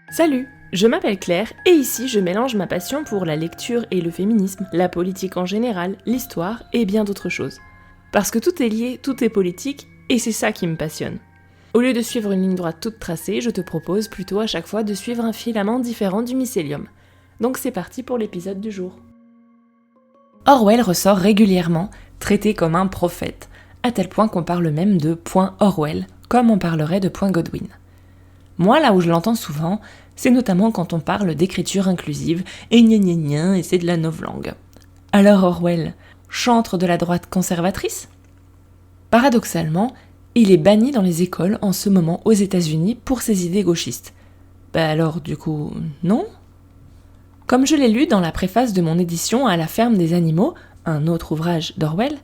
Salut, je m'appelle Claire et ici je mélange ma passion pour la lecture et le féminisme, la politique en général, l'histoire et bien d'autres choses. Parce que tout est lié, tout est politique et c'est ça qui me passionne. Au lieu de suivre une ligne droite toute tracée, je te propose plutôt à chaque fois de suivre un filament différent du mycélium. Donc c'est parti pour l'épisode du jour. Orwell ressort régulièrement, traité comme un prophète, à tel point qu'on parle même de point Orwell, comme on parlerait de point Godwin. Moi, là où je l'entends souvent, c'est notamment quand on parle d'écriture inclusive, et gna gna gna, et c'est de la novlangue. Alors Orwell, chantre de la droite conservatrice ? Paradoxalement, il est banni dans les écoles en ce moment aux États-Unis pour ses idées gauchistes. Alors, du coup, non ? Comme je l'ai lu dans la préface de mon édition À la ferme des animaux, un autre ouvrage d'Orwell,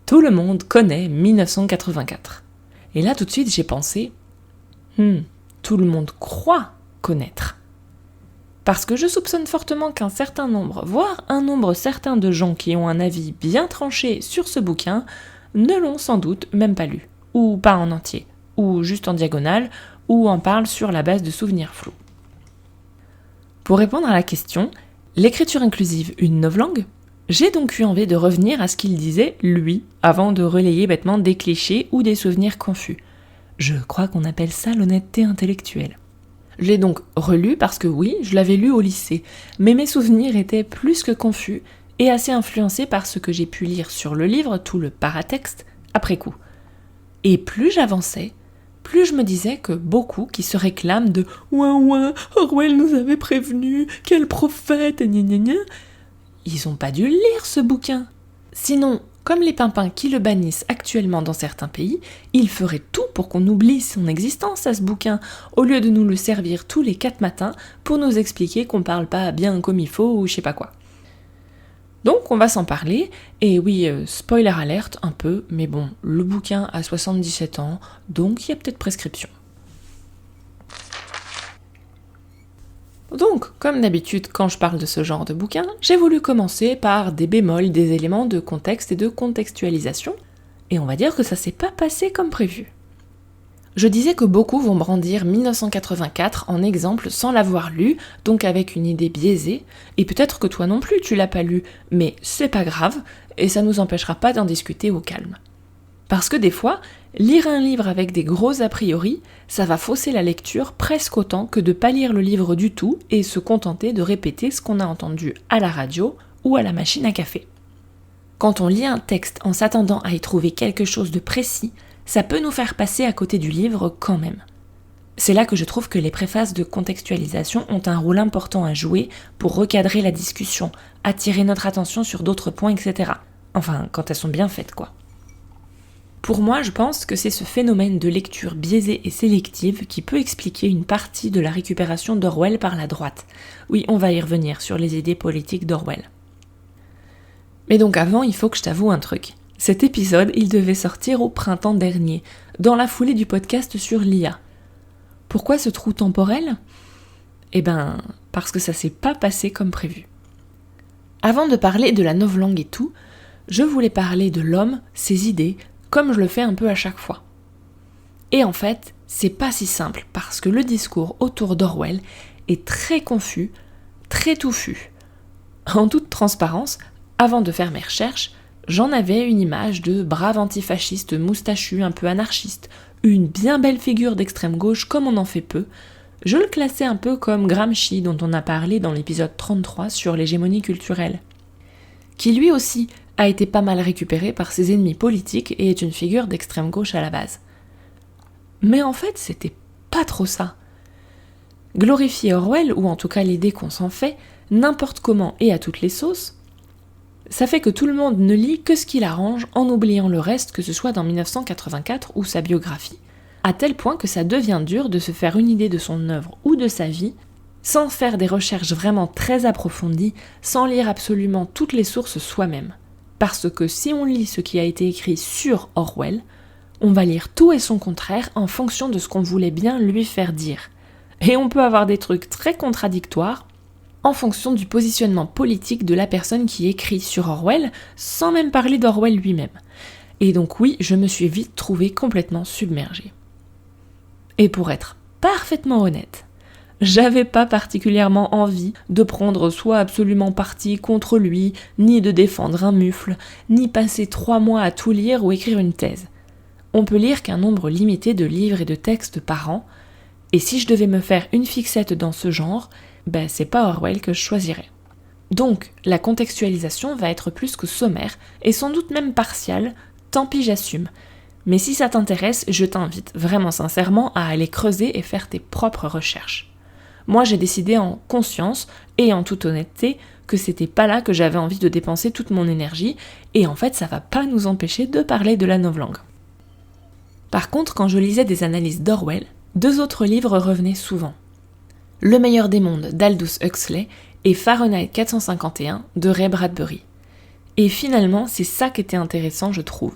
tout le monde connaît 1984. Et là, tout de suite, j'ai pensé, tout le monde croit connaître. Parce que je soupçonne fortement qu'un certain nombre, voire un nombre certain de gens qui ont un avis bien tranché sur ce bouquin, ne l'ont sans doute même pas lu, ou pas en entier, ou juste en diagonale, ou en parlent sur la base de souvenirs flous. Pour répondre à la question, l'écriture inclusive une novlangue ? J'ai donc eu envie de revenir à ce qu'il disait, lui, avant de relayer bêtement des clichés ou des souvenirs confus. Je crois qu'on appelle ça l'honnêteté intellectuelle. Je l'ai donc relu parce que oui, je l'avais lu au lycée, mais mes souvenirs étaient plus que confus et assez influencés par ce que j'ai pu lire sur le livre, tout le paratexte, après coup. Et plus j'avançais, plus je me disais que beaucoup qui se réclament de « Ouin, Orwell nous avait prévenu, quel prophète, gna gna gna », ils ont pas dû lire ce bouquin. Sinon, comme les pimpins qui le bannissent actuellement dans certains pays, ils feraient tout pour qu'on oublie son existence à ce bouquin, au lieu de nous le servir tous les 4 matins pour nous expliquer qu'on parle pas bien comme il faut ou je sais pas quoi. Donc on va s'en parler, et oui, spoiler alerte un peu, mais bon, le bouquin a 77 ans, donc il y a peut-être prescription. Donc, comme d'habitude, quand je parle de ce genre de bouquin, j'ai voulu commencer par des bémols, des éléments de contexte et de contextualisation, et on va dire que ça s'est pas passé comme prévu. Je disais que beaucoup vont brandir 1984 en exemple sans l'avoir lu, donc avec une idée biaisée, et peut-être que toi non plus tu l'as pas lu, mais c'est pas grave, et ça nous empêchera pas d'en discuter au calme. Parce que des fois, lire un livre avec des gros a priori, ça va fausser la lecture presque autant que de pas lire le livre du tout et se contenter de répéter ce qu'on a entendu à la radio ou à la machine à café. Quand on lit un texte en s'attendant à y trouver quelque chose de précis, ça peut nous faire passer à côté du livre quand même. C'est là que je trouve que les préfaces de contextualisation ont un rôle important à jouer pour recadrer la discussion, attirer notre attention sur d'autres points, etc. Enfin, quand elles sont bien faites, quoi. Pour moi, je pense que c'est ce phénomène de lecture biaisée et sélective qui peut expliquer une partie de la récupération d'Orwell par la droite. Oui, on va y revenir sur les idées politiques d'Orwell. Mais donc avant, il faut que je t'avoue un truc. Cet épisode, il devait sortir au printemps dernier, dans la foulée du podcast sur l'IA. Pourquoi ce trou temporel ? Parce que ça s'est pas passé comme prévu. Avant de parler de la novlangue et tout, je voulais parler de l'homme, ses idées, comme je le fais un peu à chaque fois. Et en fait, c'est pas si simple, parce que le discours autour d'Orwell est très confus, très touffu. En toute transparence, avant de faire mes recherches, j'en avais une image de brave antifasciste moustachu, un peu anarchiste, une bien belle figure d'extrême gauche comme on en fait peu. Je le classais un peu comme Gramsci, dont on a parlé dans l'épisode 33 sur l'hégémonie culturelle, qui lui aussi a été pas mal récupéré par ses ennemis politiques et est une figure d'extrême gauche à la base. Mais en fait, c'était pas trop ça. Glorifier Orwell, ou en tout cas l'idée qu'on s'en fait, n'importe comment et à toutes les sauces, ça fait que tout le monde ne lit que ce qui l'arrange en oubliant le reste, que ce soit dans 1984 ou sa biographie, à tel point que ça devient dur de se faire une idée de son œuvre ou de sa vie, sans faire des recherches vraiment très approfondies, sans lire absolument toutes les sources soi-même. Parce que si on lit ce qui a été écrit sur Orwell, on va lire tout et son contraire en fonction de ce qu'on voulait bien lui faire dire. Et on peut avoir des trucs très contradictoires en fonction du positionnement politique de la personne qui écrit sur Orwell, sans même parler d'Orwell lui-même. Et donc oui, je me suis vite trouvée complètement submergée. Et pour être parfaitement honnête, j'avais pas particulièrement envie de prendre soit absolument parti contre lui, ni de défendre un mufle, ni passer 3 mois à tout lire ou écrire une thèse. On peut lire qu'un nombre limité de livres et de textes par an, et si je devais me faire une fixette dans ce genre, c'est pas Orwell que je choisirais. Donc, la contextualisation va être plus que sommaire, et sans doute même partiale, tant pis j'assume. Mais si ça t'intéresse, je t'invite vraiment sincèrement à aller creuser et faire tes propres recherches. Moi, j'ai décidé en conscience et en toute honnêteté que c'était pas là que j'avais envie de dépenser toute mon énergie, et en fait, ça va pas nous empêcher de parler de la novlangue. Par contre, quand je lisais des analyses d'Orwell, 2 autres livres revenaient souvent. Le meilleur des mondes d'Aldous Huxley et Fahrenheit 451 de Ray Bradbury. Et finalement, c'est ça qui était intéressant, je trouve.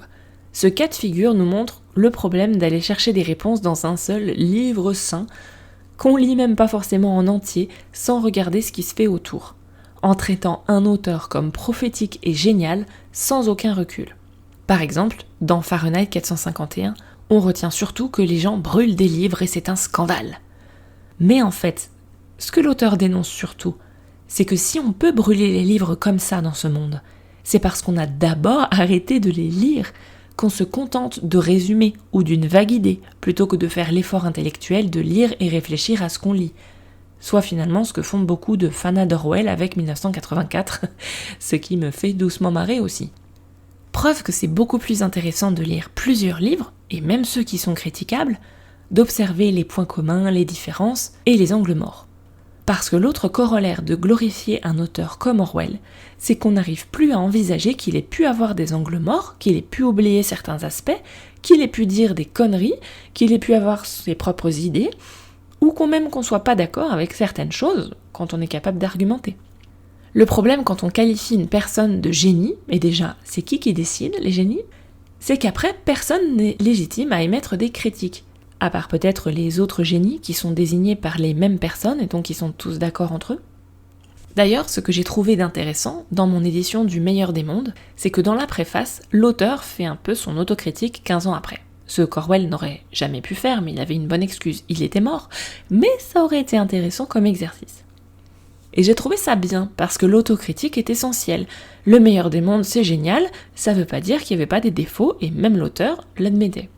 Ce cas de figure nous montre le problème d'aller chercher des réponses dans un seul livre saint, qu'on lit même pas forcément en entier, sans regarder ce qui se fait autour, en traitant un auteur comme prophétique et génial, sans aucun recul. Par exemple, dans Fahrenheit 451, on retient surtout que les gens brûlent des livres et c'est un scandale. Mais en fait, ce que l'auteur dénonce surtout, c'est que si on peut brûler les livres comme ça dans ce monde, c'est parce qu'on a d'abord arrêté de les lire, qu'on se contente de résumer ou d'une vague idée, plutôt que de faire l'effort intellectuel de lire et réfléchir à ce qu'on lit. Soit finalement ce que font beaucoup de fanas d'Orwell avec 1984, ce qui me fait doucement marrer aussi. Preuve que c'est beaucoup plus intéressant de lire plusieurs livres, et même ceux qui sont critiquables, d'observer les points communs, les différences et les angles morts. Parce que l'autre corollaire de glorifier un auteur comme Orwell, c'est qu'on n'arrive plus à envisager qu'il ait pu avoir des angles morts, qu'il ait pu oublier certains aspects, qu'il ait pu dire des conneries, qu'il ait pu avoir ses propres idées, ou qu'on soit pas d'accord avec certaines choses quand on est capable d'argumenter. Le problème quand on qualifie une personne de génie, et déjà, c'est qui décide, les génies ? C'est qu'après, personne n'est légitime à émettre des critiques. À part peut-être les autres génies qui sont désignés par les mêmes personnes et donc ils sont tous d'accord entre eux. D'ailleurs, ce que j'ai trouvé d'intéressant dans mon édition du meilleur des mondes, c'est que dans la préface, l'auteur fait un peu son autocritique 15 ans après. Ce qu'Orwell n'aurait jamais pu faire, mais il avait une bonne excuse, il était mort, mais ça aurait été intéressant comme exercice. Et j'ai trouvé ça bien, parce que l'autocritique est essentielle. Le meilleur des mondes, c'est génial, ça veut pas dire qu'il n'y avait pas des défauts, et même l'auteur l'admettait.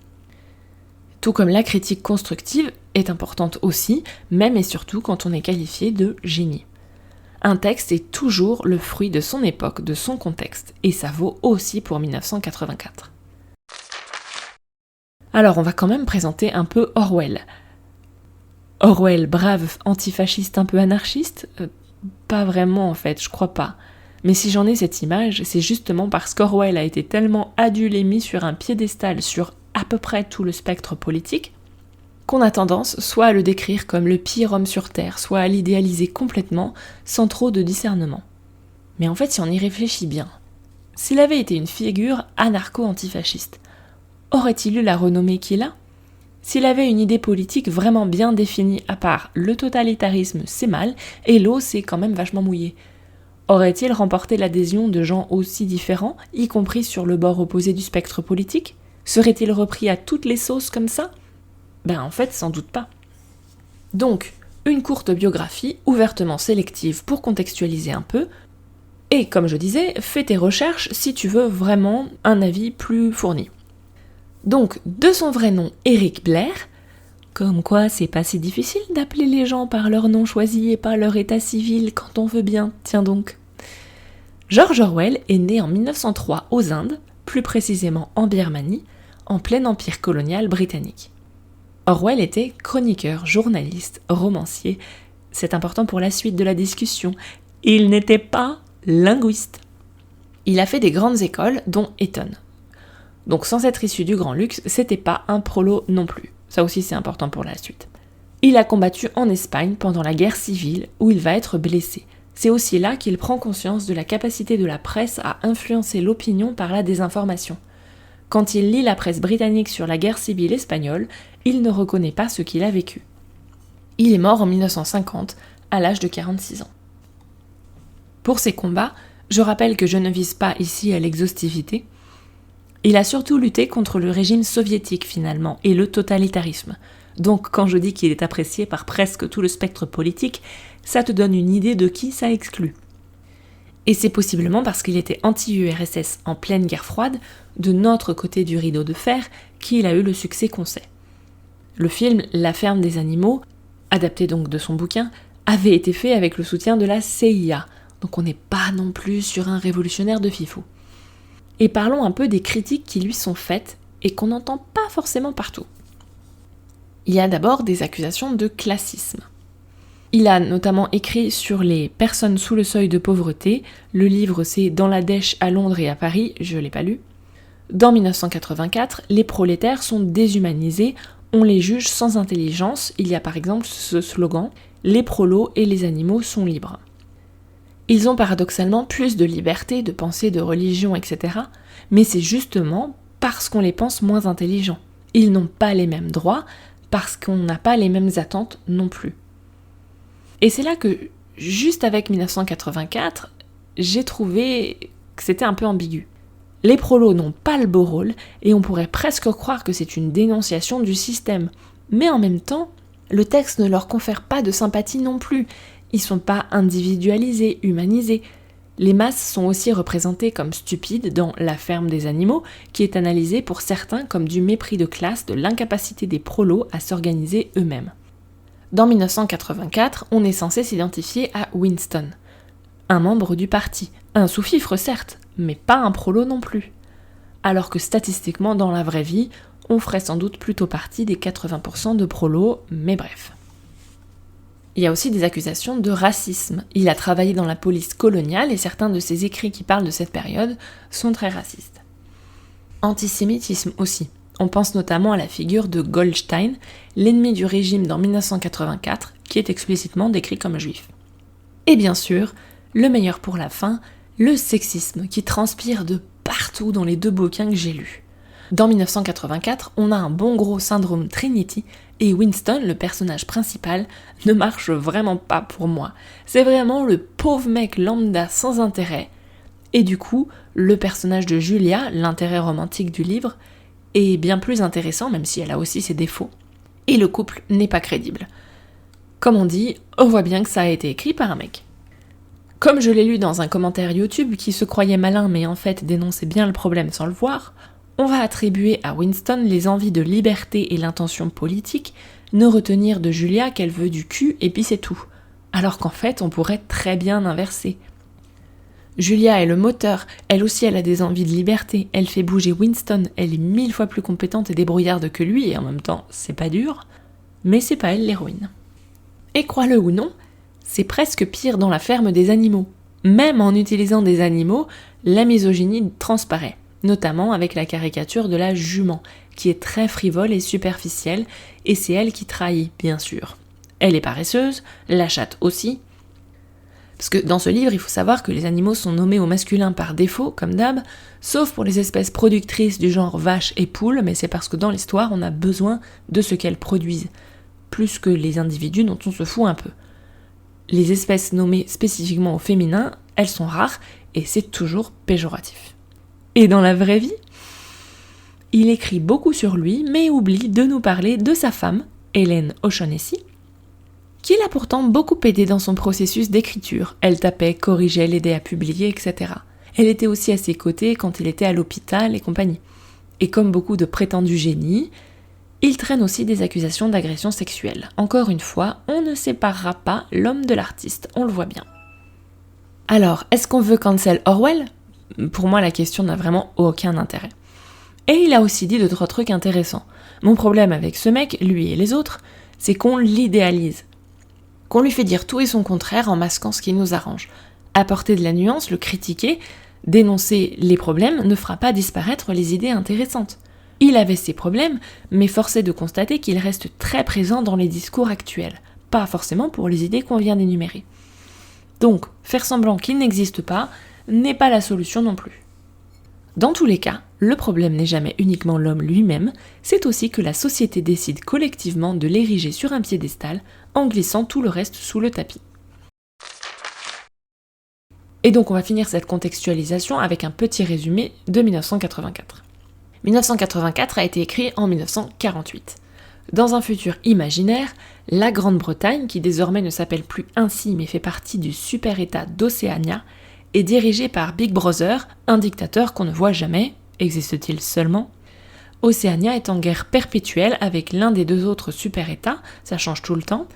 Tout comme la critique constructive est importante aussi, même et surtout quand on est qualifié de génie. Un texte est toujours le fruit de son époque, de son contexte, et ça vaut aussi pour 1984. Alors on va quand même présenter un peu Orwell. Orwell, brave antifasciste un peu anarchiste ? Pas vraiment en fait, je crois pas. Mais si j'en ai cette image, c'est justement parce qu'Orwell a été tellement adulé, mis sur un piédestal sur à peu près tout le spectre politique, qu'on a tendance soit à le décrire comme le pire homme sur Terre, soit à l'idéaliser complètement, sans trop de discernement. Mais en fait, si on y réfléchit bien, s'il avait été une figure anarcho-antifasciste, aurait-il eu la renommée qu'il a ? S'il avait une idée politique vraiment bien définie, à part le totalitarisme c'est mal, et l'eau c'est quand même vachement mouillé, aurait-il remporté l'adhésion de gens aussi différents, y compris sur le bord opposé du spectre politique ? Serait-il repris à toutes les sauces comme ça ? En fait, sans doute pas. Donc, une courte biographie ouvertement sélective pour contextualiser un peu, et comme je disais, fais tes recherches si tu veux vraiment un avis plus fourni. Donc, de son vrai nom, Eric Blair, comme quoi c'est pas si difficile d'appeler les gens par leur nom choisi et pas leur état civil quand on veut bien, tiens donc. George Orwell est né en 1903 aux Indes, plus précisément en Birmanie, en plein empire colonial britannique. Orwell était chroniqueur, journaliste, romancier. C'est important pour la suite de la discussion. Il n'était pas linguiste. Il a fait des grandes écoles, dont Eton. Donc sans être issu du grand luxe, c'était pas un prolo non plus. Ça aussi c'est important pour la suite. Il a combattu en Espagne pendant la guerre civile, où il va être blessé. C'est aussi là qu'il prend conscience de la capacité de la presse à influencer l'opinion par la désinformation. Quand il lit la presse britannique sur la guerre civile espagnole, il ne reconnaît pas ce qu'il a vécu. Il est mort en 1950, à l'âge de 46 ans. Pour ses combats, je rappelle que je ne vise pas ici à l'exhaustivité. Il a surtout lutté contre le régime soviétique finalement et le totalitarisme. Donc quand je dis qu'il est apprécié par presque tout le spectre politique, ça te donne une idée de qui ça exclut. Et c'est possiblement parce qu'il était anti-URSS en pleine guerre froide, de notre côté du rideau de fer, qu'il a eu le succès qu'on sait. Le film La ferme des animaux, adapté donc de son bouquin, avait été fait avec le soutien de la CIA, donc on n'est pas non plus sur un révolutionnaire de fifou. Et parlons un peu des critiques qui lui sont faites et qu'on n'entend pas forcément partout. Il y a d'abord des accusations de classisme. Il a notamment écrit sur les personnes sous le seuil de pauvreté. Le livre c'est Dans la dèche à Londres et à Paris, je l'ai pas lu. Dans 1984, les prolétaires sont déshumanisés, on les juge sans intelligence. Il y a par exemple ce slogan « Les prolos et les animaux sont libres ». Ils ont paradoxalement plus de liberté, de pensée, de religion, etc. Mais c'est justement parce qu'on les pense moins intelligents. Ils n'ont pas les mêmes droits, parce qu'on n'a pas les mêmes attentes non plus. Et c'est là que, juste avec 1984, j'ai trouvé que c'était un peu ambigu. Les prolos n'ont pas le beau rôle, et on pourrait presque croire que c'est une dénonciation du système. Mais en même temps, le texte ne leur confère pas de sympathie non plus. Ils sont pas individualisés, humanisés. Les masses sont aussi représentées comme stupides dans La ferme des animaux, qui est analysée pour certains comme du mépris de classe, de l'incapacité des prolos à s'organiser eux-mêmes. Dans 1984, on est censé s'identifier à Winston, un membre du parti, un sous-fifre certes, mais pas un prolo non plus. Alors que statistiquement, dans la vraie vie, on ferait sans doute plutôt partie des 80% de prolos, mais bref. Il y a aussi des accusations de racisme. Il a travaillé dans la police coloniale et certains de ses écrits qui parlent de cette période sont très racistes. Antisémitisme aussi. On pense notamment à la figure de Goldstein, l'ennemi du régime dans 1984, qui est explicitement décrit comme juif. Et bien sûr, le meilleur pour la fin, le sexisme qui transpire de partout dans les deux bouquins que j'ai lus. Dans 1984, on a un bon gros syndrome Trinity, et Winston, le personnage principal, ne marche vraiment pas pour moi. C'est vraiment le pauvre mec lambda sans intérêt. Et du coup, le personnage de Julia, l'intérêt romantique du livre, est bien plus intéressant, même si elle a aussi ses défauts. Et le couple n'est pas crédible. Comme on dit, on voit bien que ça a été écrit par un mec. Comme je l'ai lu dans un commentaire YouTube qui se croyait malin mais en fait dénonçait bien le problème sans le voir, on va attribuer à Winston les envies de liberté et l'intention politique, ne retenir de Julia qu'elle veut du cul et puis c'est tout. Alors qu'en fait, on pourrait très bien inverser. Julia est le moteur, elle aussi elle a des envies de liberté, elle fait bouger Winston, elle est 1000 fois plus compétente et débrouillarde que lui et en même temps, c'est pas dur, mais c'est pas elle l'héroïne. Et crois-le ou non, c'est presque pire dans La ferme des animaux. Même en utilisant des animaux, la misogynie transparaît. Notamment avec la caricature de la jument, qui est très frivole et superficielle, et c'est elle qui trahit, bien sûr. Elle est paresseuse, la chatte aussi. Parce que dans ce livre, il faut savoir que les animaux sont nommés au masculin par défaut, comme d'hab, sauf pour les espèces productrices du genre vache et poule, mais c'est parce que dans l'histoire, on a besoin de ce qu'elles produisent, plus que les individus dont on se fout un peu. Les espèces nommées spécifiquement au féminin, elles sont rares, et c'est toujours péjoratif. Et dans la vraie vie, il écrit beaucoup sur lui, mais oublie de nous parler de sa femme, Hélène O'Shaughnessy, qui l'a pourtant beaucoup aidé dans son processus d'écriture. Elle tapait, corrigeait, l'aidait à publier, etc. Elle était aussi à ses côtés quand il était à l'hôpital et compagnie. Et comme beaucoup de prétendus génies, il traîne aussi des accusations d'agression sexuelle. Encore une fois, on ne séparera pas l'homme de l'artiste, on le voit bien. Alors, est-ce qu'on veut cancel Orwell ? Pour moi, la question n'a vraiment aucun intérêt. Et il a aussi dit d'autres trucs intéressants. Mon problème avec ce mec, lui et les autres, c'est qu'on l'idéalise. Qu'on lui fait dire tout et son contraire en masquant ce qui nous arrange. Apporter de la nuance, le critiquer, dénoncer les problèmes ne fera pas disparaître les idées intéressantes. Il avait ses problèmes, mais force est de constater qu'il reste très présent dans les discours actuels, pas forcément pour les idées qu'on vient d'énumérer. Donc, faire semblant qu'il n'existe pas n'est pas la solution non plus. Dans tous les cas, le problème n'est jamais uniquement l'homme lui-même, c'est aussi que la société décide collectivement de l'ériger sur un piédestal en glissant tout le reste sous le tapis. Et donc on va finir cette contextualisation avec un petit résumé de 1984. 1984 a été écrit en 1948. Dans un futur imaginaire, la Grande-Bretagne, qui désormais ne s'appelle plus ainsi mais fait partie du super-État d'Océania, est dirigée par Big Brother, un dictateur qu'on ne voit jamais, existe-t-il seulement ? Océania est en guerre perpétuelle avec l'un des deux autres super-États, ça change tout le temps,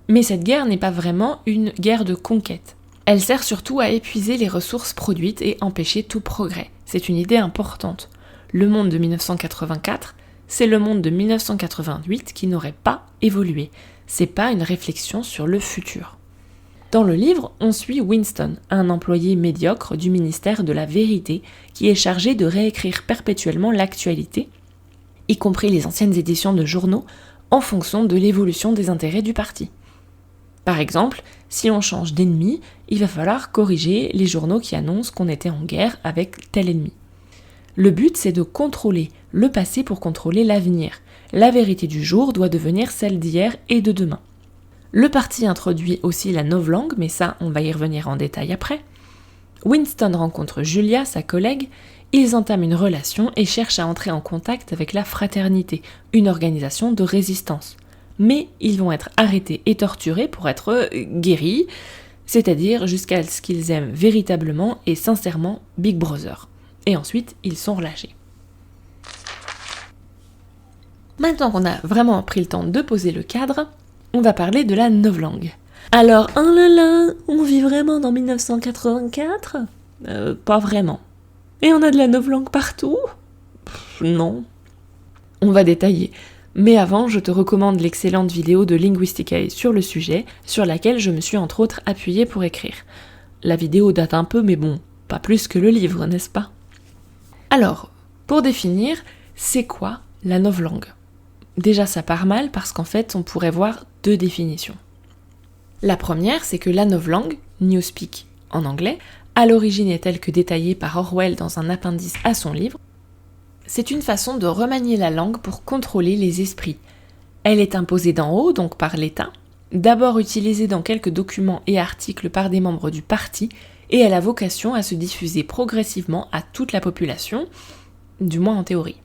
mais cette guerre n'est pas vraiment une guerre de conquête. Elle sert surtout à épuiser les ressources produites et empêcher tout progrès. C'est une idée importante. Le monde de 1984, c'est le monde de 1988 qui n'aurait pas évolué. C'est pas une réflexion sur le futur. Dans le livre, on suit Winston, un employé médiocre du ministère de la Vérité qui est chargé de réécrire perpétuellement l'actualité, y compris les anciennes éditions de journaux, en fonction de l'évolution des intérêts du parti. Par exemple, si on change d'ennemi, il va falloir corriger les journaux qui annoncent qu'on était en guerre avec tel ennemi. Le but, c'est de contrôler le passé pour contrôler l'avenir. La vérité du jour doit devenir celle d'hier et de demain. Le parti introduit aussi la novlangue, mais ça, on va y revenir en détail après. Winston rencontre Julia, sa collègue, ils entament une relation et cherchent à entrer en contact avec la Fraternité, une organisation de résistance. Mais ils vont être arrêtés et torturés pour être guéris, c'est-à-dire jusqu'à ce qu'ils aiment véritablement et sincèrement Big Brother. Et ensuite, ils sont relâchés. Maintenant qu'on a vraiment pris le temps de poser le cadre, on va parler de la novlangue. Alors, oh là là, on vit vraiment dans 1984 ? Pas vraiment. Et on a de la novlangue partout ? Non. On va détailler. Mais avant, je te recommande l'excellente vidéo de Linguisticae sur le sujet, sur laquelle je me suis entre autres appuyée pour écrire. La vidéo date un peu, mais bon, pas plus que le livre, n'est-ce pas ? Alors, pour définir, c'est quoi la novlangue ? Déjà, ça part mal parce qu'en fait, on pourrait voir deux définitions. La première, c'est que la novlangue, Newspeak en anglais, à l'origine est telle que détaillée par Orwell dans un appendice à son livre, c'est une façon de remanier la langue pour contrôler les esprits. Elle est imposée d'en haut, donc par l'État, d'abord utilisée dans quelques documents et articles par des membres du parti, et elle a vocation à se diffuser progressivement à toute la population, du moins en théorie.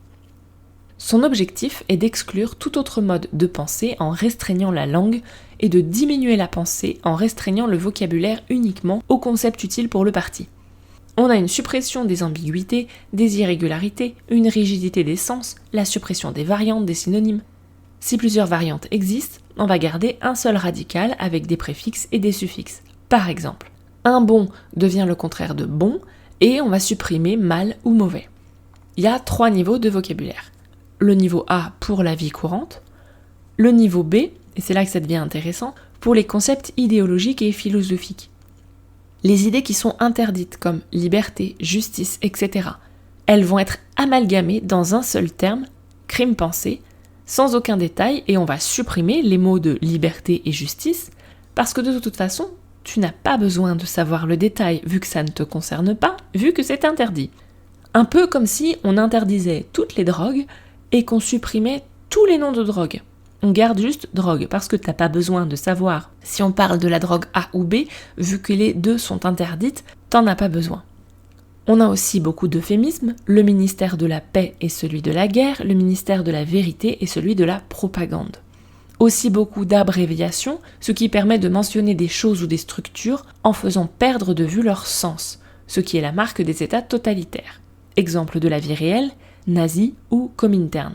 Son objectif est d'exclure tout autre mode de pensée en restreignant la langue et de diminuer la pensée en restreignant le vocabulaire uniquement aux concepts utiles pour le parti. On a une suppression des ambiguïtés, des irrégularités, une rigidité des sens, la suppression des variantes, des synonymes. Si plusieurs variantes existent, on va garder un seul radical avec des préfixes et des suffixes. Par exemple, un bon devient le contraire de bon et on va supprimer mal ou mauvais. Il y a 3 niveaux de vocabulaire. Le niveau A pour la vie courante, le niveau B, et c'est là que ça devient intéressant, pour les concepts idéologiques et philosophiques. Les idées qui sont interdites comme liberté, justice, etc. Elles vont être amalgamées dans un seul terme, crime pensé, sans aucun détail, et on va supprimer les mots de liberté et justice, parce que de toute façon, tu n'as pas besoin de savoir le détail vu que ça ne te concerne pas, vu que c'est interdit. Un peu comme si on interdisait toutes les drogues et qu'on supprimait tous les noms de drogue. On garde juste drogue, parce que t'as pas besoin de savoir si on parle de la drogue A ou B, vu que les deux sont interdites, t'en as pas besoin. On a aussi beaucoup d'euphémismes, le ministère de la paix et celui de la guerre, le ministère de la vérité et celui de la propagande. Aussi beaucoup d'abréviations, ce qui permet de mentionner des choses ou des structures en faisant perdre de vue leur sens, ce qui est la marque des États totalitaires. Exemple de la vie réelle, nazi ou Comintern.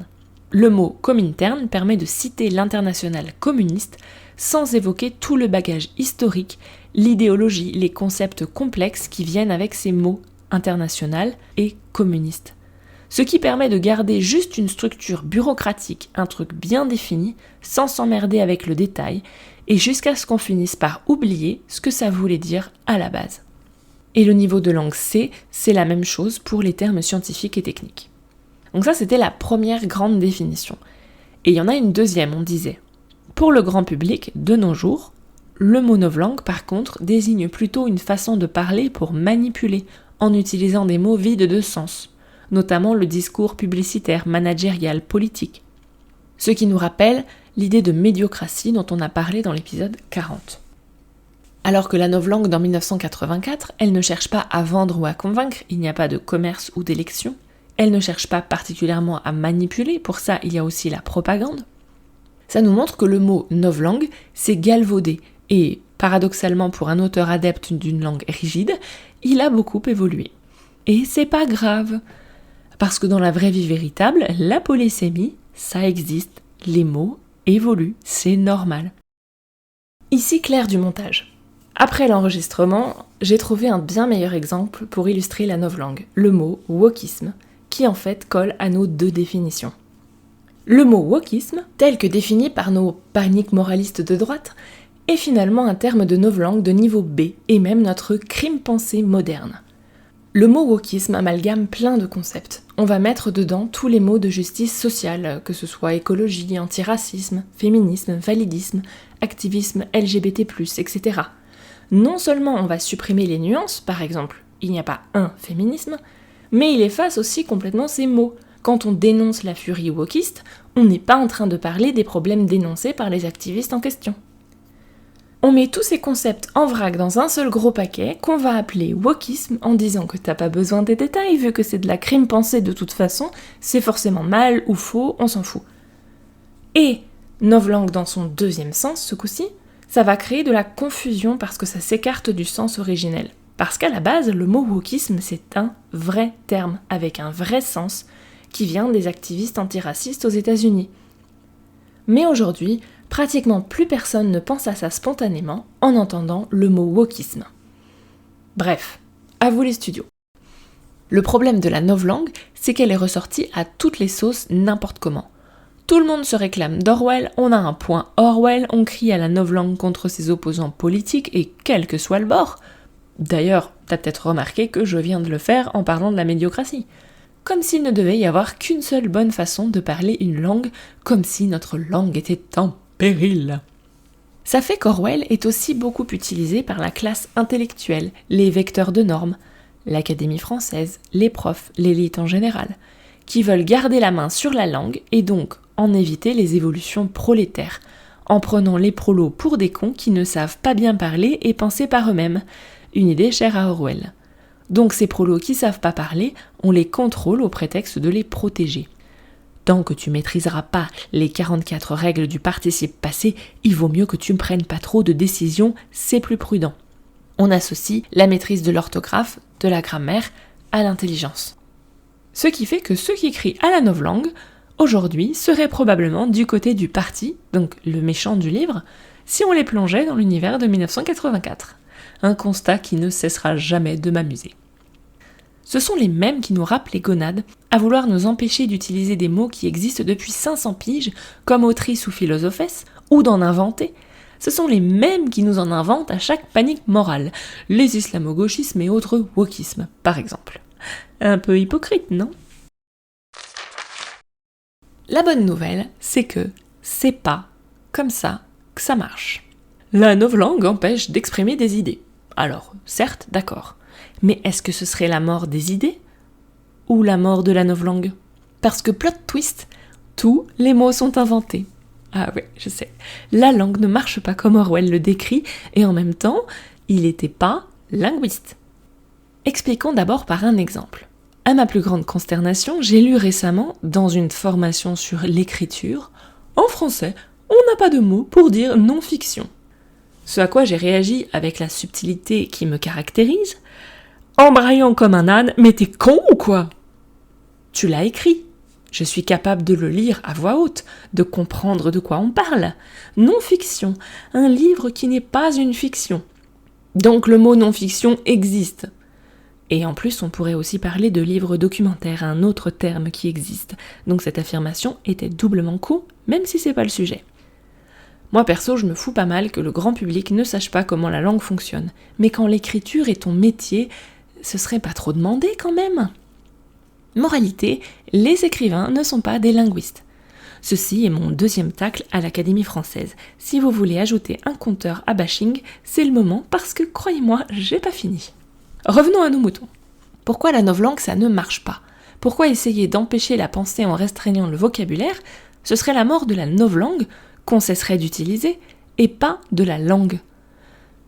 Le mot Comintern permet de citer l'internationale communiste sans évoquer tout le bagage historique, l'idéologie, les concepts complexes qui viennent avec ces mots international et communiste. Ce qui permet de garder juste une structure bureaucratique, un truc bien défini, sans s'emmerder avec le détail, et jusqu'à ce qu'on finisse par oublier ce que ça voulait dire à la base. Et le niveau de langue C, c'est la même chose pour les termes scientifiques et techniques. Donc ça, c'était la première grande définition. Et il y en a une deuxième, on disait. Pour le grand public, de nos jours, le mot novlangue, par contre, désigne plutôt une façon de parler pour manipuler, en utilisant des mots vides de sens, notamment le discours publicitaire, managérial, politique. Ce qui nous rappelle l'idée de médiocratie dont on a parlé dans l'épisode 40. Alors que la novlangue dans 1984, elle ne cherche pas à vendre ou à convaincre, il n'y a pas de commerce ou d'élection. Elle ne cherche pas particulièrement à manipuler, pour ça il y a aussi la propagande. Ça nous montre que le mot novlangue s'est galvaudé et, paradoxalement pour un auteur adepte d'une langue rigide, il a beaucoup évolué. Et c'est pas grave, parce que dans la vraie vie véritable, la polysémie, ça existe, les mots évoluent, c'est normal. Ici Claire du montage. Après l'enregistrement, j'ai trouvé un bien meilleur exemple pour illustrer la novlangue, le mot wokisme, qui en fait colle à nos deux définitions. Le mot wokisme, tel que défini par nos paniques moralistes de droite, est finalement un terme de novlangue de niveau B et même notre crime-pensée moderne. Le mot wokisme amalgame plein de concepts. On va mettre dedans tous les mots de justice sociale, que ce soit écologie, antiracisme, féminisme, validisme, activisme LGBT+, etc. Non seulement on va supprimer les nuances, par exemple, il n'y a pas un féminisme, mais il efface aussi complètement ces mots. Quand on dénonce la furie wokiste, on n'est pas en train de parler des problèmes dénoncés par les activistes en question. On met tous ces concepts en vrac dans un seul gros paquet qu'on va appeler wokisme en disant que t'as pas besoin des détails vu que c'est de la crime-pensée de toute façon, c'est forcément mal ou faux, on s'en fout. Et novlangue dans son deuxième sens, ce coup-ci, ça va créer de la confusion parce que ça s'écarte du sens originel. Parce qu'à la base, le mot wokisme, c'est un vrai terme, avec un vrai sens, qui vient des activistes antiracistes aux États-Unis. Mais aujourd'hui, pratiquement plus personne ne pense à ça spontanément en entendant le mot wokisme. Bref, à vous les studios. Le problème de la novlangue, c'est qu'elle est ressortie à toutes les sauces n'importe comment. Tout le monde se réclame d'Orwell, on a un point Orwell, on crie à la novlangue contre ses opposants politiques et quel que soit le bord. D'ailleurs, t'as peut-être remarqué que je viens de le faire en parlant de la médiocratie. Comme s'il ne devait y avoir qu'une seule bonne façon de parler une langue, comme si notre langue était en péril. Ça fait qu'Orwell est aussi beaucoup utilisé par la classe intellectuelle, les vecteurs de normes, l'Académie française, les profs, l'élite en général, qui veulent garder la main sur la langue et donc en éviter les évolutions prolétaires, en prenant les prolos pour des cons qui ne savent pas bien parler et penser par eux-mêmes, une idée chère à Orwell. Donc ces prolos qui savent pas parler, on les contrôle au prétexte de les protéger. Tant que tu maîtriseras pas les 44 règles du participe passé, il vaut mieux que tu ne prennes pas trop de décisions, c'est plus prudent. On associe la maîtrise de l'orthographe, de la grammaire, à l'intelligence. Ce qui fait que ceux qui crient à la novlangue, aujourd'hui, seraient probablement du côté du parti, donc le méchant du livre, si on les plongeait dans l'univers de 1984. Un constat qui ne cessera jamais de m'amuser. Ce sont les mêmes qui nous rappent les gonades, à vouloir nous empêcher d'utiliser des mots qui existent depuis 500 piges, comme autrice ou philosophesse, ou d'en inventer. Ce sont les mêmes qui nous en inventent à chaque panique morale, les islamo-gauchismes et autres wokismes, par exemple. Un peu hypocrite, non ? La bonne nouvelle, c'est que c'est pas comme ça que ça marche. La novlangue empêche d'exprimer des idées. Alors, certes, d'accord. Mais est-ce que ce serait la mort des idées ? Ou la mort de la novlangue ? Parce que plot twist, tous les mots sont inventés. Ah ouais, je sais. La langue ne marche pas comme Orwell le décrit, et en même temps, il n'était pas linguiste. Expliquons d'abord par un exemple. À ma plus grande consternation, j'ai lu récemment, dans une formation sur l'écriture, en français, on n'a pas de mot pour dire non-fiction. Ce à quoi j'ai réagi avec la subtilité qui me caractérise, en braillant comme un âne, mais t'es con ou quoi ? Tu l'as écrit. Je suis capable de le lire à voix haute, de comprendre de quoi on parle. Non-fiction, un livre qui n'est pas une fiction. Donc le mot non-fiction existe. Et en plus, on pourrait aussi parler de livre documentaire, un autre terme qui existe. Donc cette affirmation était doublement con, même si c'est pas le sujet. Moi perso, je me fous pas mal que le grand public ne sache pas comment la langue fonctionne. Mais quand l'écriture est ton métier, ce serait pas trop demandé quand même ? Moralité, les écrivains ne sont pas des linguistes. Ceci est mon deuxième tacle à l'Académie française. Si vous voulez ajouter un compteur à bashing, c'est le moment parce que, croyez-moi, j'ai pas fini. Revenons à nos moutons. Pourquoi la novlangue, ça ne marche pas ? Pourquoi essayer d'empêcher la pensée en restreignant le vocabulaire ? Ce serait la mort de la novlangue qu'on cesserait d'utiliser, et pas de la langue.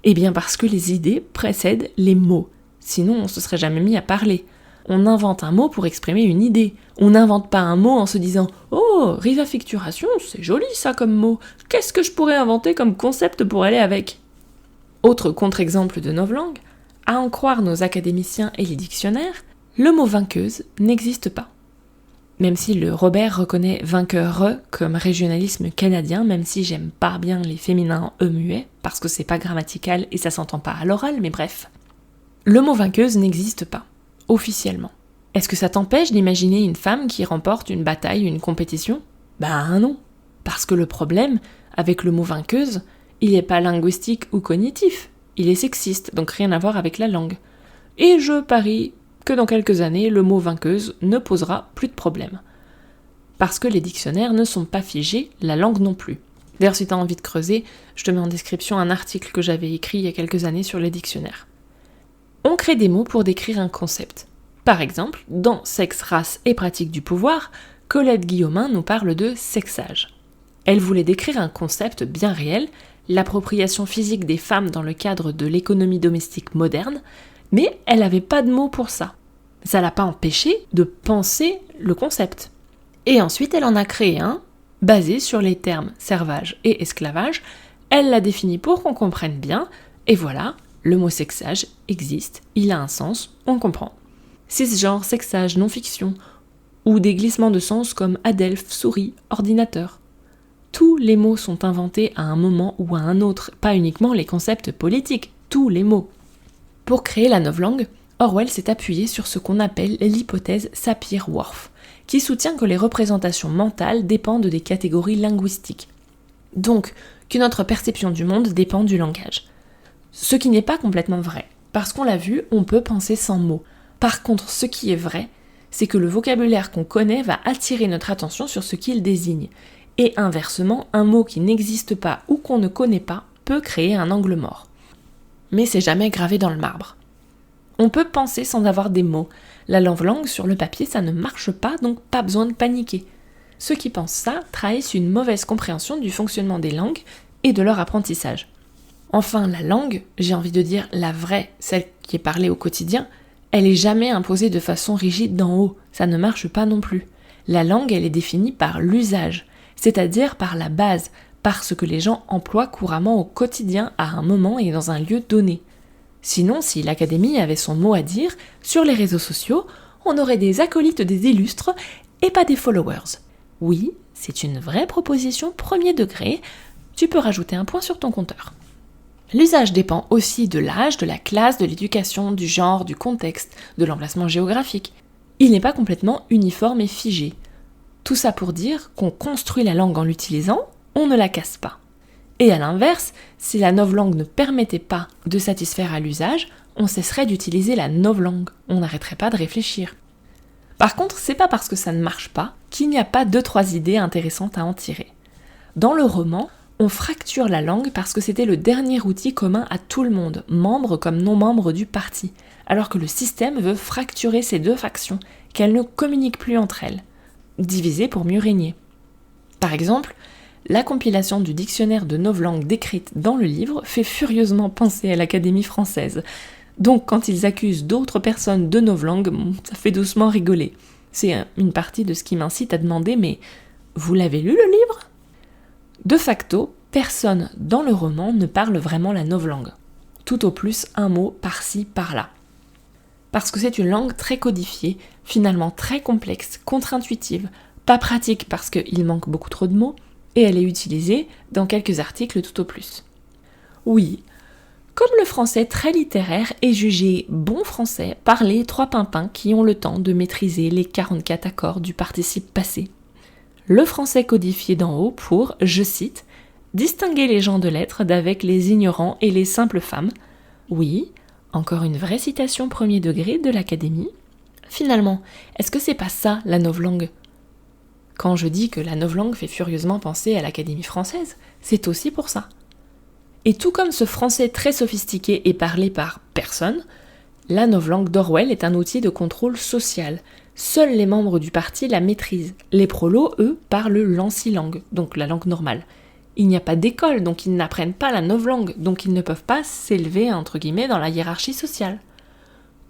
Eh bien parce que les idées précèdent les mots, sinon on se serait jamais mis à parler. On invente un mot pour exprimer une idée. On n'invente pas un mot en se disant « Oh, rizaficturation, c'est joli ça comme mot. Qu'est-ce que je pourrais inventer comme concept pour aller avec ?» Autre contre-exemple de novlangue, à en croire nos académiciens et les dictionnaires, le mot vainqueuse n'existe pas. Même si le Robert reconnaît vainqueur comme régionalisme canadien, même si j'aime pas bien les féminins en E muet, parce que c'est pas grammatical et ça s'entend pas à l'oral, mais bref. Le mot vainqueuse n'existe pas, officiellement. Est-ce que ça t'empêche d'imaginer une femme qui remporte une bataille, une compétition ? Ben non. Parce que le problème, avec le mot vainqueuse, il n'est pas linguistique ou cognitif, il est sexiste, donc rien à voir avec la langue. Et je parie que dans quelques années, le mot vainqueuse ne posera plus de problème. Parce que les dictionnaires ne sont pas figés, la langue non plus. D'ailleurs, si tu as envie de creuser, je te mets en description un article que j'avais écrit il y a quelques années sur les dictionnaires. On crée des mots pour décrire un concept. Par exemple, dans Sexe, race et pratique du pouvoir, Colette Guillaumin nous parle de sexage. Elle voulait décrire un concept bien réel, l'appropriation physique des femmes dans le cadre de l'économie domestique moderne, mais elle n'avait pas de mots pour ça. Ça l'a pas empêché de penser le concept. Et ensuite, elle en a créé un, basé sur les termes servage et esclavage. Elle l'a défini pour qu'on comprenne bien, et voilà, le mot sexage existe, il a un sens, on comprend. Cisgenre, sexage, non-fiction, ou des glissements de sens comme adelphes, souris, ordinateur. Tous les mots sont inventés à un moment ou à un autre, pas uniquement les concepts politiques, tous les mots. Pour créer la novlangue, Orwell s'est appuyé sur ce qu'on appelle l'hypothèse Sapir-Whorf, qui soutient que les représentations mentales dépendent des catégories linguistiques. Donc, que notre perception du monde dépend du langage. Ce qui n'est pas complètement vrai, parce qu'on l'a vu, on peut penser sans mots. Par contre, ce qui est vrai, c'est que le vocabulaire qu'on connaît va attirer notre attention sur ce qu'il désigne. Et inversement, un mot qui n'existe pas ou qu'on ne connaît pas peut créer un angle mort. Mais c'est jamais gravé dans le marbre. On peut penser sans avoir des mots. La novlangue sur le papier, ça ne marche pas, donc pas besoin de paniquer. Ceux qui pensent ça trahissent une mauvaise compréhension du fonctionnement des langues et de leur apprentissage. Enfin, la langue, j'ai envie de dire la vraie, celle qui est parlée au quotidien, elle est jamais imposée de façon rigide d'en haut, ça ne marche pas non plus. La langue, elle est définie par l'usage, c'est-à-dire par la base, par ce que les gens emploient couramment au quotidien à un moment et dans un lieu donné. Sinon, si l'Académie avait son mot à dire, sur les réseaux sociaux, on aurait des acolytes des illustres et pas des followers. Oui, c'est une vraie proposition premier degré, tu peux rajouter un point sur ton compteur. L'usage dépend aussi de l'âge, de la classe, de l'éducation, du genre, du contexte, de l'emplacement géographique. Il n'est pas complètement uniforme et figé. Tout ça pour dire qu'on construit la langue en l'utilisant, on ne la casse pas. Et à l'inverse, si la novlangue ne permettait pas de satisfaire à l'usage, on cesserait d'utiliser la novlangue, on n'arrêterait pas de réfléchir. Par contre, c'est pas parce que ça ne marche pas qu'il n'y a pas 2-3 idées intéressantes à en tirer. Dans le roman, on fracture la langue parce que c'était le dernier outil commun à tout le monde, membres comme non-membres du parti, alors que le système veut fracturer ces deux factions, qu'elles ne communiquent plus entre elles, diviser pour mieux régner. Par exemple, la compilation du dictionnaire de novlangue décrite dans le livre fait furieusement penser à l'Académie française. Donc quand ils accusent d'autres personnes de novlangue, ça fait doucement rigoler. C'est une partie de ce qui m'incite à demander, mais vous l'avez lu le livre ? De facto, personne dans le roman ne parle vraiment la novlangue. Tout au plus un mot par-ci, par-là. Parce que c'est une langue très codifiée, finalement très complexe, contre-intuitive, pas pratique parce qu'il manque beaucoup trop de mots, et elle est utilisée dans quelques articles tout au plus. Oui, comme le français très littéraire est jugé bon français par les 3 pimpins qui ont le temps de maîtriser les 44 accords du participe passé. Le français codifié d'en haut pour, je cite, « distinguer les gens de lettres d'avec les ignorants et les simples femmes ». Oui, encore une vraie citation premier degré de l'Académie. Finalement, est-ce que c'est pas ça la novlangue ? Quand je dis que la novlangue fait furieusement penser à l'Académie française, c'est aussi pour ça. Et tout comme ce français très sophistiqué est parlé par personne, la novlangue d'Orwell est un outil de contrôle social. Seuls les membres du parti la maîtrisent. Les prolos, eux, parlent l'ancilangue, donc la langue normale. Il n'y a pas d'école, donc ils n'apprennent pas la novlangue, donc ils ne peuvent pas s'élever, entre guillemets, dans la hiérarchie sociale.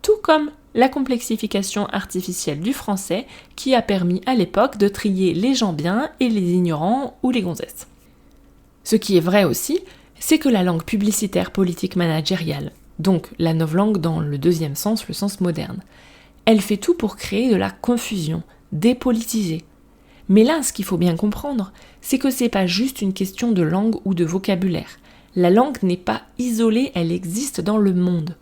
Tout comme la complexification artificielle du français qui a permis à l'époque de trier les gens bien et les ignorants ou les gonzesses. Ce qui est vrai aussi, c'est que la langue publicitaire politique managériale, donc la novlangue dans le deuxième sens, le sens moderne, elle fait tout pour créer de la confusion, dépolitiser. Mais là, ce qu'il faut bien comprendre, c'est que c'est pas juste une question de langue ou de vocabulaire. La langue n'est pas isolée, elle existe dans le monde.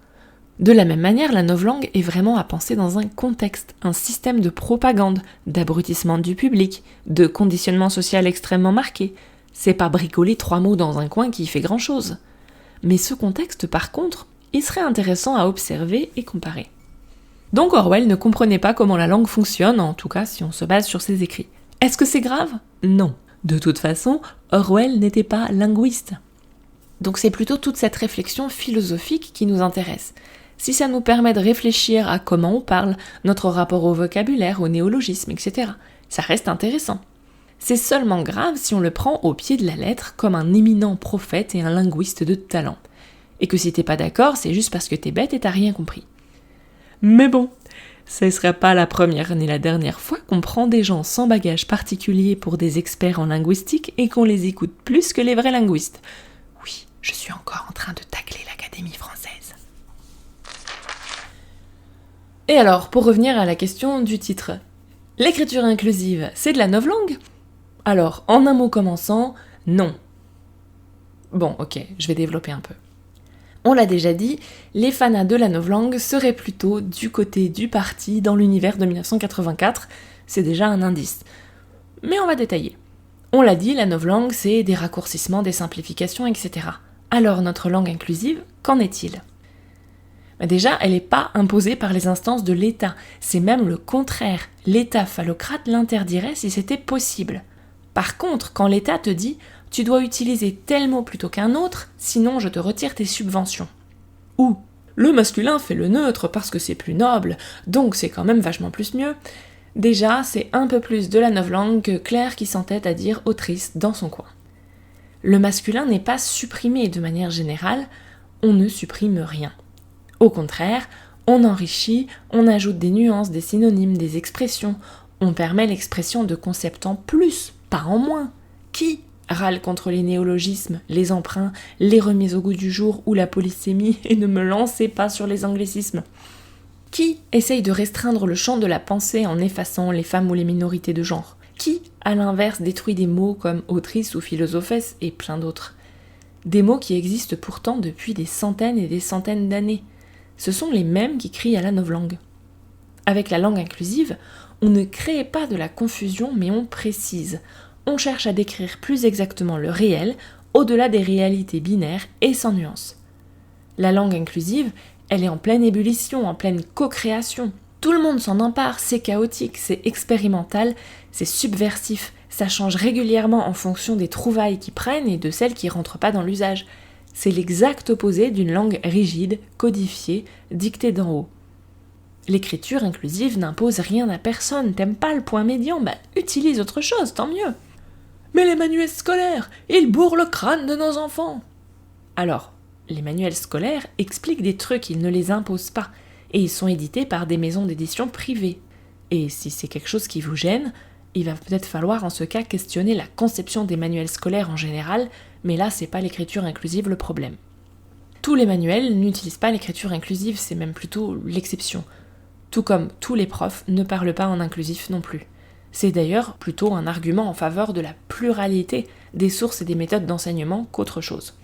De la même manière, la novlangue est vraiment à penser dans un contexte, un système de propagande, d'abrutissement du public, de conditionnement social extrêmement marqué. C'est pas bricoler 3 mots dans un coin qui fait grand-chose. Mais ce contexte, par contre, il serait intéressant à observer et comparer. Donc Orwell ne comprenait pas comment la langue fonctionne, en tout cas si on se base sur ses écrits. Est-ce que c'est grave ? Non. De toute façon, Orwell n'était pas linguiste. Donc c'est plutôt toute cette réflexion philosophique qui nous intéresse. Si ça nous permet de réfléchir à comment on parle, notre rapport au vocabulaire, au néologisme, etc., ça reste intéressant. C'est seulement grave si on le prend au pied de la lettre comme un éminent prophète et un linguiste de talent. Et que si t'es pas d'accord, c'est juste parce que t'es bête et t'as rien compris. Mais bon, ce serait pas la première ni la dernière fois qu'on prend des gens sans bagage particulier pour des experts en linguistique et qu'on les écoute plus que les vrais linguistes. Oui, je suis encore en train de tacler l'Académie française. Et alors, pour revenir à la question du titre, l'écriture inclusive, c'est de la novlangue ? Alors, en un mot commençant, non. Bon, ok, je vais développer un peu. On l'a déjà dit, les fanas de la novlangue seraient plutôt du côté du parti dans l'univers de 1984, c'est déjà un indice. Mais on va détailler. On l'a dit, la novlangue, c'est des raccourcissements, des simplifications, etc. Alors notre langue inclusive, qu'en est-il ? Déjà, elle n'est pas imposée par les instances de l'État, c'est même le contraire. L'État phallocrate l'interdirait si c'était possible. Par contre, quand l'État te dit « tu dois utiliser tel mot plutôt qu'un autre, sinon je te retire tes subventions ». Ou « le masculin fait le neutre parce que c'est plus noble, donc c'est quand même vachement plus mieux ». Déjà, c'est un peu plus de la novlangue que Claire qui s'entête à dire autrice dans son coin. Le masculin n'est pas supprimé de manière générale, on ne supprime rien. Au contraire, on enrichit, on ajoute des nuances, des synonymes, des expressions, on permet l'expression de concepts en plus, pas en moins. Qui râle contre les néologismes, les emprunts, les remises au goût du jour ou la polysémie et ne me lancez pas sur les anglicismes ? Qui essaye de restreindre le champ de la pensée en effaçant les femmes ou les minorités de genre ? Qui, à l'inverse, détruit des mots comme autrice ou philosophesse et plein d'autres ? Des mots qui existent pourtant depuis des centaines et des centaines d'années. Ce sont les mêmes qui crient à la novlangue. Avec la langue inclusive, on ne crée pas de la confusion, mais on précise. On cherche à décrire plus exactement le réel, au-delà des réalités binaires et sans nuance. La langue inclusive, elle est en pleine ébullition, en pleine co-création. Tout le monde s'en empare, c'est chaotique, c'est expérimental, c'est subversif, ça change régulièrement en fonction des trouvailles qui prennent et de celles qui rentrent pas dans l'usage. C'est l'exact opposé d'une langue rigide, codifiée, dictée d'en haut. L'écriture inclusive n'impose rien à personne, t'aimes pas le point médian, utilise autre chose, tant mieux. Mais les manuels scolaires, ils bourrent le crâne de nos enfants. Alors, les manuels scolaires expliquent des trucs, ils ne les imposent pas, et ils sont édités par des maisons d'édition privées. Et si c'est quelque chose qui vous gêne, il va peut-être falloir en ce cas questionner la conception des manuels scolaires en général, mais là c'est pas l'écriture inclusive le problème. Tous les manuels n'utilisent pas l'écriture inclusive, c'est même plutôt l'exception. Tout comme tous les profs ne parlent pas en inclusif non plus. C'est d'ailleurs plutôt un argument en faveur de la pluralité des sources et des méthodes d'enseignement qu'autre chose.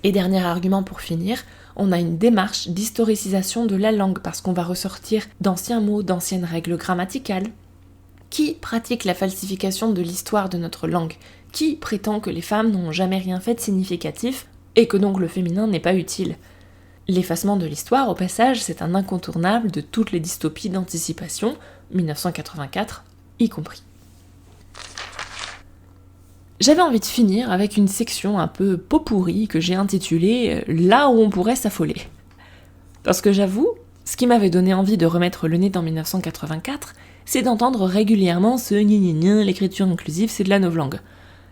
Et dernier argument pour finir, on a une démarche d'historicisation de la langue parce qu'on va ressortir d'anciens mots, d'anciennes règles grammaticales. Qui pratique la falsification de l'histoire de notre langue ? Qui prétend que les femmes n'ont jamais rien fait de significatif et que donc le féminin n'est pas utile ? L'effacement de l'histoire, au passage, c'est un incontournable de toutes les dystopies d'anticipation, 1984 y compris. J'avais envie de finir avec une section un peu pot-pourri que j'ai intitulée « Là où on pourrait s'affoler ». Parce que j'avoue, ce qui m'avait donné envie de remettre le nez dans 1984, c'est d'entendre régulièrement ce « gna l'écriture inclusive c'est de la novlangue ».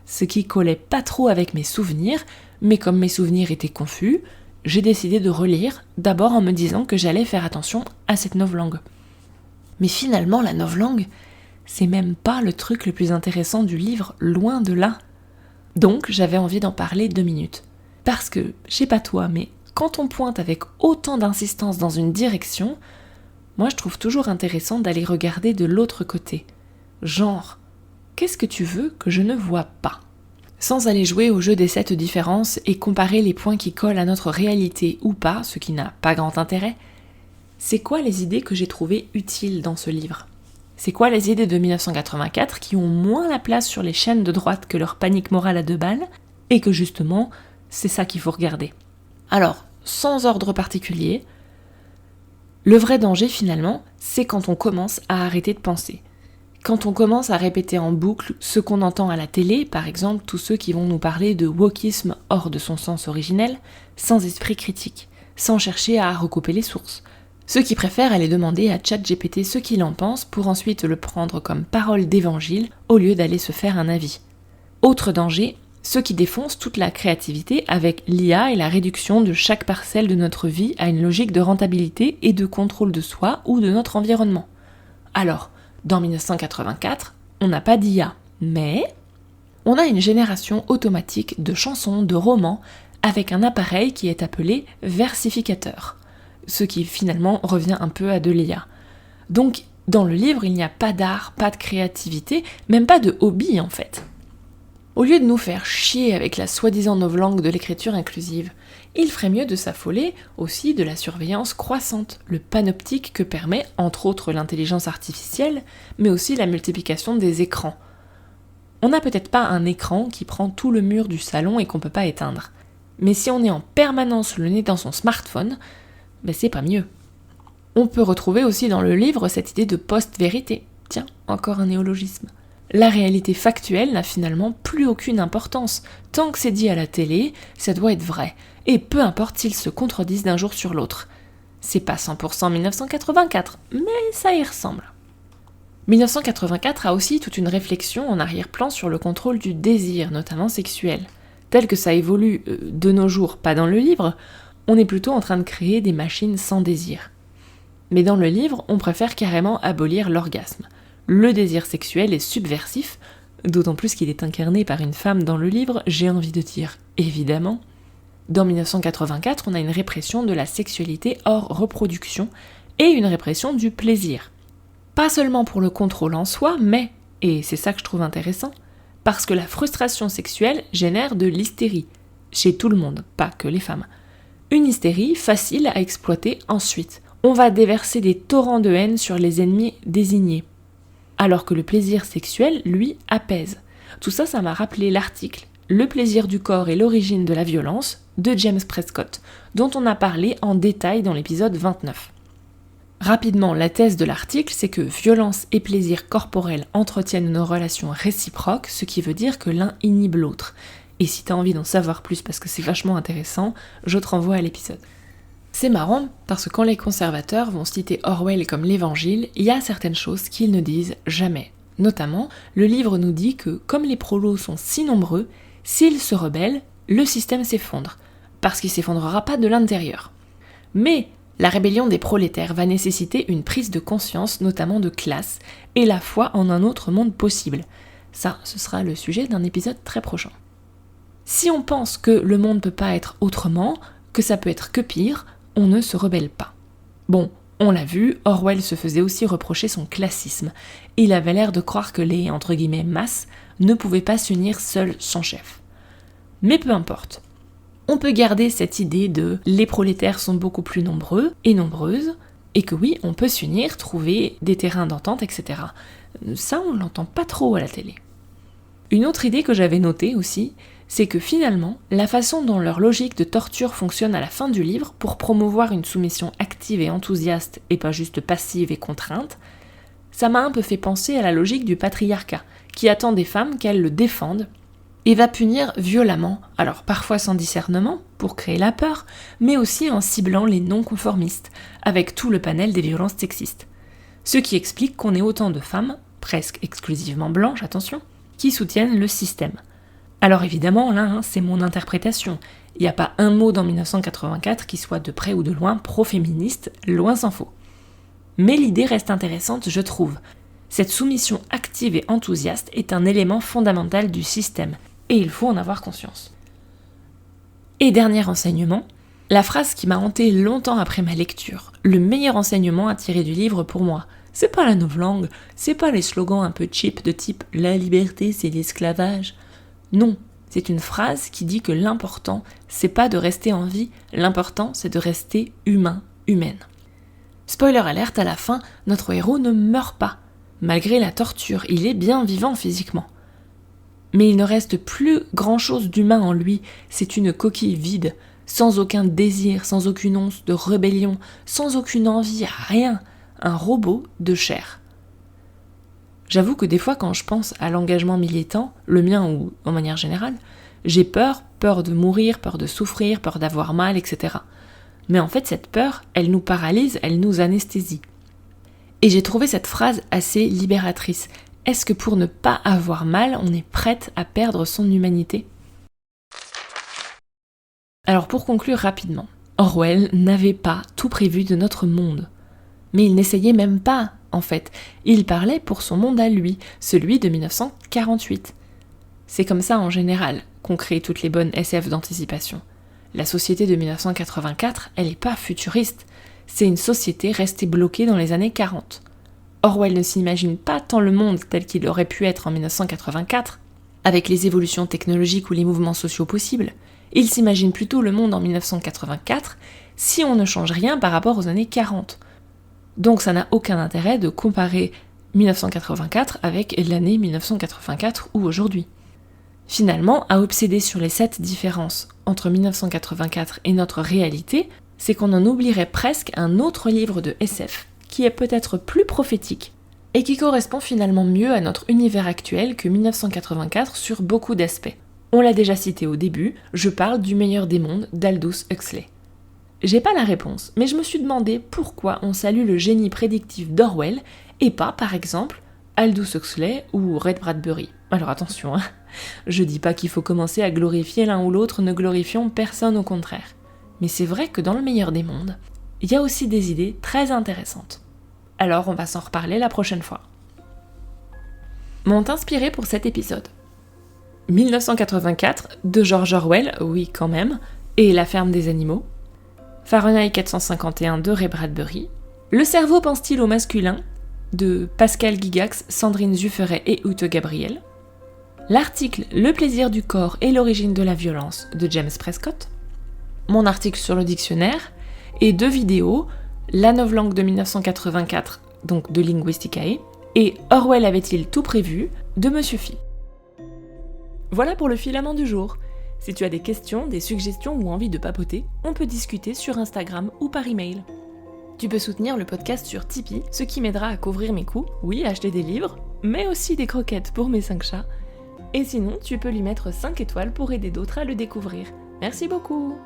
Ce qui collait pas trop avec mes souvenirs, mais comme mes souvenirs étaient confus, j'ai décidé de relire, d'abord en me disant que j'allais faire attention à cette novlangue. Mais finalement, la novlangue, c'est même pas le truc le plus intéressant du livre, loin de là. Donc, j'avais envie d'en parler 2 minutes. Parce que, je sais pas toi, mais quand on pointe avec autant d'insistance dans une direction, moi je trouve toujours intéressant d'aller regarder de l'autre côté. Genre, qu'est-ce que tu veux que je ne vois pas ? Sans aller jouer au jeu des 7 différences et comparer les points qui collent à notre réalité ou pas, ce qui n'a pas grand intérêt, c'est quoi les idées que j'ai trouvées utiles dans ce livre ? C'est quoi les idées de 1984 qui ont moins la place sur les chaînes de droite que leur panique morale à 2 balles, et que justement, c'est ça qu'il faut regarder. Alors, sans ordre particulier, le vrai danger finalement, c'est quand on commence à arrêter de penser. Quand on commence à répéter en boucle ce qu'on entend à la télé, par exemple tous ceux qui vont nous parler de wokisme hors de son sens originel, sans esprit critique, sans chercher à recouper les sources. Ceux qui préfèrent aller demander à ChatGPT ce qu'il en pense pour ensuite le prendre comme parole d'évangile au lieu d'aller se faire un avis. Autre danger, ceux qui défoncent toute la créativité avec l'IA et la réduction de chaque parcelle de notre vie à une logique de rentabilité et de contrôle de soi ou de notre environnement. Alors, dans 1984, on n'a pas d'IA, mais on a une génération automatique de chansons, de romans, avec un appareil qui est appelé versificateur, ce qui finalement revient un peu à de l'IA. Donc, dans le livre, il n'y a pas d'art, pas de créativité, même pas de hobby en fait. Au lieu de nous faire chier avec la soi-disant novlangue de l'écriture inclusive, il ferait mieux de s'affoler aussi de la surveillance croissante, le panoptique que permet, entre autres, l'intelligence artificielle, mais aussi la multiplication des écrans. On n'a peut-être pas un écran qui prend tout le mur du salon et qu'on peut pas éteindre. Mais si on est en permanence le nez dans son smartphone, c'est pas mieux. On peut retrouver aussi dans le livre cette idée de post-vérité. Tiens, encore un néologisme. La réalité factuelle n'a finalement plus aucune importance. Tant que c'est dit à la télé, ça doit être vrai. Et peu importe s'ils se contredisent d'un jour sur l'autre. C'est pas 100% 1984, mais ça y ressemble. 1984 a aussi toute une réflexion en arrière-plan sur le contrôle du désir, notamment sexuel. Tel que ça évolue de nos jours, pas dans le livre, on est plutôt en train de créer des machines sans désir. Mais dans le livre, on préfère carrément abolir l'orgasme. Le désir sexuel est subversif, d'autant plus qu'il est incarné par une femme dans le livre, j'ai envie de dire évidemment. Dans 1984, on a une répression de la sexualité hors reproduction et une répression du plaisir. Pas seulement pour le contrôle en soi, mais, et c'est ça que je trouve intéressant, parce que la frustration sexuelle génère de l'hystérie, chez tout le monde, pas que les femmes. Une hystérie facile à exploiter ensuite. On va déverser des torrents de haine sur les ennemis désignés. Alors que le plaisir sexuel, lui, apaise. Tout ça, ça m'a rappelé l'article « Le plaisir du corps et l'origine de la violence » de James Prescott, dont on a parlé en détail dans l'épisode 29. Rapidement, la thèse de l'article, c'est que violence et plaisir corporel entretiennent une relation réciproque, ce qui veut dire que l'un inhibe l'autre. Et si t'as envie d'en savoir plus parce que c'est vachement intéressant, je te renvoie à l'épisode. C'est marrant parce que quand les conservateurs vont citer Orwell comme l'évangile, il y a certaines choses qu'ils ne disent jamais. Notamment, le livre nous dit que comme les prolos sont si nombreux, s'ils se rebellent, le système s'effondre, parce qu'il s'effondrera pas de l'intérieur. Mais la rébellion des prolétaires va nécessiter une prise de conscience, notamment de classe, et la foi en un autre monde possible. Ça, ce sera le sujet d'un épisode très prochain. Si on pense que le monde peut pas être autrement, que ça peut être que pire, on ne se rebelle pas. Bon, on l'a vu, Orwell se faisait aussi reprocher son classisme. Il avait l'air de croire que les, entre guillemets, masses ne pouvaient pas s'unir seules sans chef. Mais peu importe. On peut garder cette idée de « les prolétaires sont beaucoup plus nombreux et nombreuses », et que oui, on peut s'unir, trouver des terrains d'entente, etc. Ça, on l'entend pas trop à la télé. Une autre idée que j'avais notée aussi, c'est que finalement, la façon dont leur logique de torture fonctionne à la fin du livre pour promouvoir une soumission active et enthousiaste et pas juste passive et contrainte, ça m'a un peu fait penser à la logique du patriarcat, qui attend des femmes qu'elles le défendent et va punir violemment, alors parfois sans discernement, pour créer la peur, mais aussi en ciblant les non-conformistes, avec tout le panel des violences sexistes. Ce qui explique qu'on ait autant de femmes, presque exclusivement blanches, attention, qui soutiennent le système. Alors évidemment, là, c'est mon interprétation. Il n'y a pas un mot dans 1984 qui soit de près ou de loin pro-féministe, loin s'en faut. Mais l'idée reste intéressante, je trouve. Cette soumission active et enthousiaste est un élément fondamental du système, et il faut en avoir conscience. Et dernier enseignement, la phrase qui m'a hantée longtemps après ma lecture, le meilleur enseignement à tirer du livre pour moi, c'est pas la novlangue, c'est pas les slogans un peu cheap de type « la liberté c'est l'esclavage ». Non, c'est une phrase qui dit que l'important, c'est pas de rester en vie, l'important c'est de rester humain, humaine. Spoiler alerte, à la fin, notre héros ne meurt pas. Malgré la torture, il est bien vivant physiquement. Mais il ne reste plus grand-chose d'humain en lui, c'est une coquille vide, sans aucun désir, sans aucune once de rébellion, sans aucune envie, rien, un robot de chair. J'avoue que des fois quand je pense à l'engagement militant, le mien ou en manière générale, j'ai peur de mourir, peur de souffrir, peur d'avoir mal, etc. Mais en fait cette peur, elle nous paralyse, elle nous anesthésie. Et j'ai trouvé cette phrase assez libératrice. Est-ce que pour ne pas avoir mal, on est prête à perdre son humanité ? Alors pour conclure rapidement, Orwell n'avait pas tout prévu de notre monde. Mais il n'essayait même pas, en fait. Il parlait pour son monde à lui, celui de 1948. C'est comme ça en général qu'on crée toutes les bonnes SF d'anticipation. La société de 1984, elle n'est pas futuriste. C'est une société restée bloquée dans les années 40. Orwell ne s'imagine pas tant le monde tel qu'il aurait pu être en 1984, avec les évolutions technologiques ou les mouvements sociaux possibles. Il s'imagine plutôt le monde en 1984 si on ne change rien par rapport aux années 40. Donc ça n'a aucun intérêt de comparer 1984 avec l'année 1984 ou aujourd'hui. Finalement, à obséder sur les 7 différences entre 1984 et notre réalité, c'est qu'on en oublierait presque un autre livre de SF, qui est peut-être plus prophétique, et qui correspond finalement mieux à notre univers actuel que 1984 sur beaucoup d'aspects. On l'a déjà cité au début, je parle du meilleur des mondes d'Aldous Huxley. J'ai pas la réponse, mais je me suis demandé pourquoi on salue le génie prédictif d'Orwell, et pas, par exemple, Aldous Huxley ou Ray Bradbury. Alors attention, je dis pas qu'il faut commencer à glorifier l'un ou l'autre, ne glorifions personne au contraire. Mais c'est vrai que dans le meilleur des mondes, il y a aussi des idées très intéressantes. Alors on va s'en reparler la prochaine fois. M'ont inspiré pour cet épisode 1984 de George Orwell, oui quand même, et La ferme des animaux, Fahrenheit 451 de Ray Bradbury, Le cerveau pense-t-il au masculin de Pascal Gigax, Sandrine Zufferet et Ute Gabriel, l'article Le plaisir du corps et l'origine de la violence de James Prescott, mon article sur le dictionnaire, et 2 vidéos, La novlangue de 1984, donc de Linguisticae, et Orwell avait-il tout prévu de Monsieur Phi. Voilà pour le filament du jour. Si tu as des questions, des suggestions ou envie de papoter, on peut discuter sur Instagram ou par email. Tu peux soutenir le podcast sur Tipeee, ce qui m'aidera à couvrir mes coûts, oui, acheter des livres, mais aussi des croquettes pour mes 5 chats. Et sinon, tu peux lui mettre 5 étoiles pour aider d'autres à le découvrir. Merci beaucoup!